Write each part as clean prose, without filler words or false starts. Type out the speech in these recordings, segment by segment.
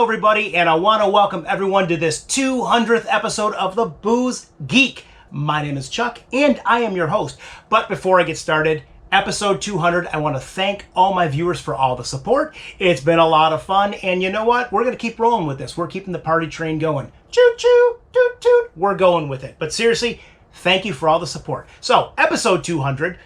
everybody, and I want to welcome everyone to this 200th episode of the Booze Geek. My name is Chuck, and I am your host. But before I get started, episode 200, I want to thank all my viewers for all the support. It's been a lot of fun, and you know what? We're going to keep rolling with this. We're keeping the party train going. Choo-choo, toot-toot. We're going with it. But seriously, thank you for all the support. So, episode 200,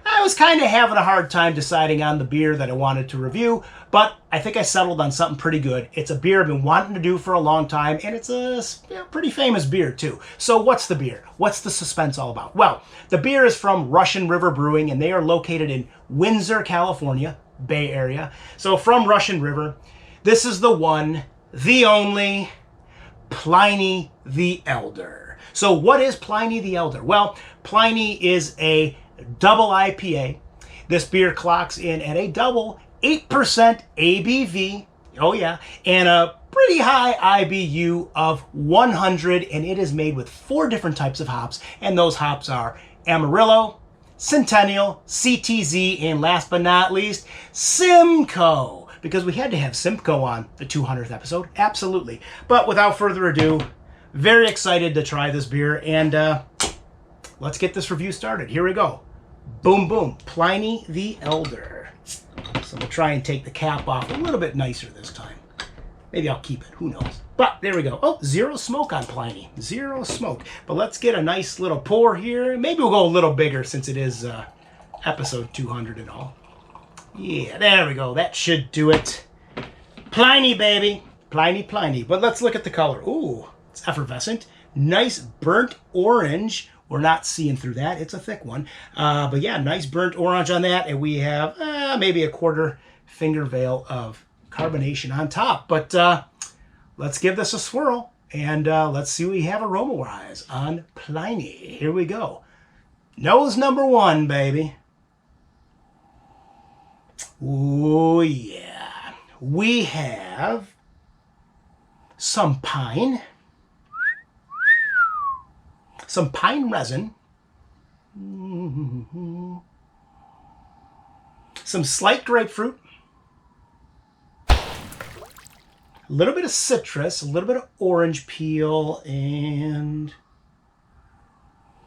I was kind of having a hard time deciding on the beer that I wanted to review, but I think I settled on something pretty good. It's a beer I've been wanting to do for a long time, and it's a pretty famous beer too. So what's the beer? What's the suspense all about? Well, the beer is from Russian River Brewing, and they are located in Windsor, California, Bay Area. So from Russian River, this is the one, the only, Pliny the Elder. So what is Pliny the Elder? Well, Pliny is a double IPA. This beer clocks in at a double 8% ABV. Oh yeah. And a pretty high IBU of 100. And it is made with 4 different types of hops. And those hops are Amarillo, Centennial, CTZ, and last but not least, Simcoe. Because we had to have Simcoe on the 200th episode. Absolutely. But without further ado, very excited to try this beer. And let's get this review started. Here we go. Boom, boom. Pliny the Elder. So we'll try and take the cap off a little bit nicer this time. Maybe I'll keep it. Who knows? But there we go. Oh, zero smoke on Pliny. Zero smoke. But let's get a nice little pour here. Maybe we'll go a little bigger since it is episode 200 and all. Yeah, there we go. That should do it. Pliny, baby. Pliny, Pliny. But let's look at the color. Ooh, it's effervescent. Nice burnt orange. We're not seeing through that. It's a thick one. But yeah, nice burnt orange on that. And we have maybe a quarter finger veil of carbonation on top. But let's give this a swirl. And let's see what we have aroma-wise on Pliny. Here we go. Nose number 1, baby. Oh, yeah. We have some pine. Some pine resin, some slight grapefruit, a little bit of citrus, a little bit of orange peel, and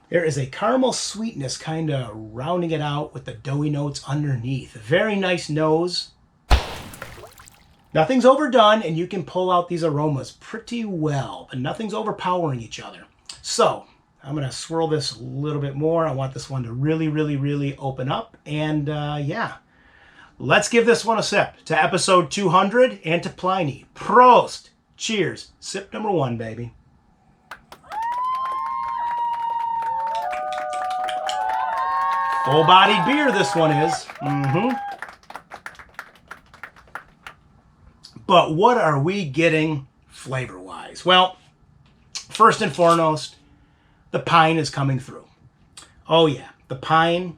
there is a caramel sweetness kind of rounding it out with the doughy notes underneath. A very nice nose. Nothing's overdone, and you can pull out these aromas pretty well, but nothing's overpowering each other. So I'm going to swirl this a little bit more. I want this one to really, really, really open up. And yeah, let's give this one a sip. To episode 200 and to Pliny. Prost. Cheers. Sip number 1, baby. Full-bodied beer this one is. But what are we getting flavor-wise? Well, first and foremost, the pine is coming through. Oh yeah, the pine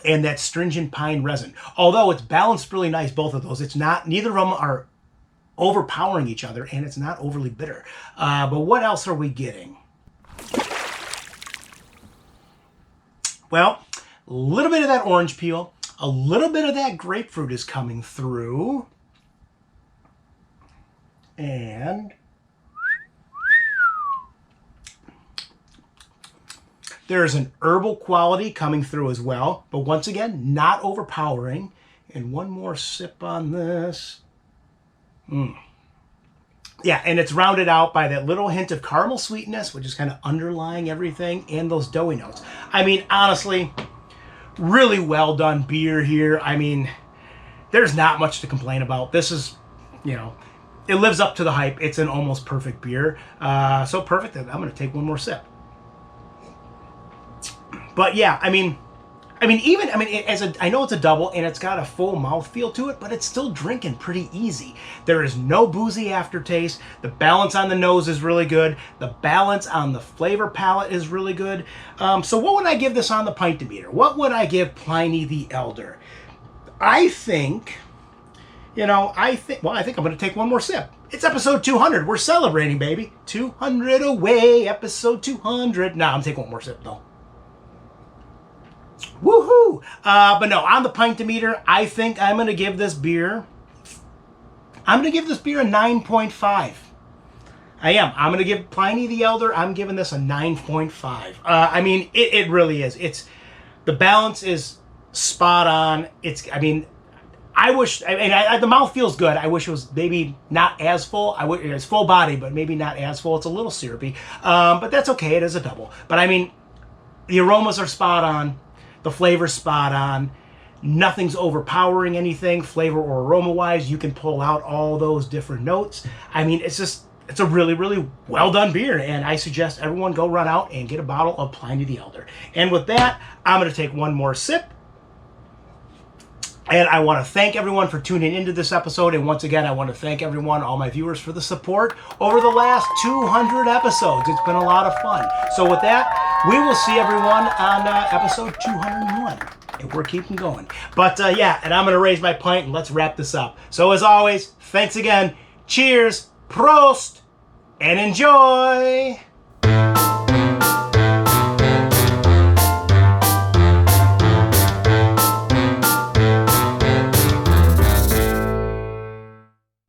and that stringent pine resin. Although it's balanced really nice, both of those. It's not, neither of them are overpowering each other, and it's not overly bitter. But what else are we getting? Well, a little bit of that orange peel, a little bit of that grapefruit is coming through. And there's an herbal quality coming through as well, but once again, not overpowering. And one more sip on this. Yeah, and it's rounded out by that little hint of caramel sweetness, which is kind of underlying everything, and those doughy notes. I mean, honestly, really well done beer here. I mean, there's not much to complain about. This is, you know, it lives up to the hype. It's an almost perfect beer. So perfect that I'm going to take one more sip. But yeah, I mean, I know it's a double and it's got a full mouthfeel to it, but it's still drinking pretty easy. There is no boozy aftertaste. The balance on the nose is really good. The balance on the flavor palette is really good. So what would I give this on the pint-o-meter? What would I give Pliny the Elder? I think I'm going to take one more sip. It's episode 200. We're celebrating, baby. 200 away, episode 200. Nah, I'm taking one more sip, though. Woohoo! But no, on the pint-o-meter, I think I'm going to give this beer I'm going to give this beer a 9.5. I am. I'm going to give Pliny the Elder, I'm giving this a 9.5. I mean, it really is. The balance is spot on. I wish, the mouth feels good. I wish it was maybe not as full. It's full body, but maybe not as full. It's a little syrupy, but that's okay. It is a double. But I mean, the aromas are spot on. The flavor's spot on. Nothing's overpowering anything, flavor or aroma-wise. You can pull out all those different notes. I mean, it's a really, really well-done beer, and I suggest everyone go run out and get a bottle of Pliny the Elder. And with that, I'm going to take one more sip. And I want to thank everyone for tuning into this episode. And once again, I want to thank everyone, all my viewers, for the support over the last 200 episodes. It's been a lot of fun. So with that, we will see everyone on episode 201. And we're keeping going. But yeah, and I'm going to raise my pint and let's wrap this up. So as always, thanks again. Cheers, prost, and enjoy.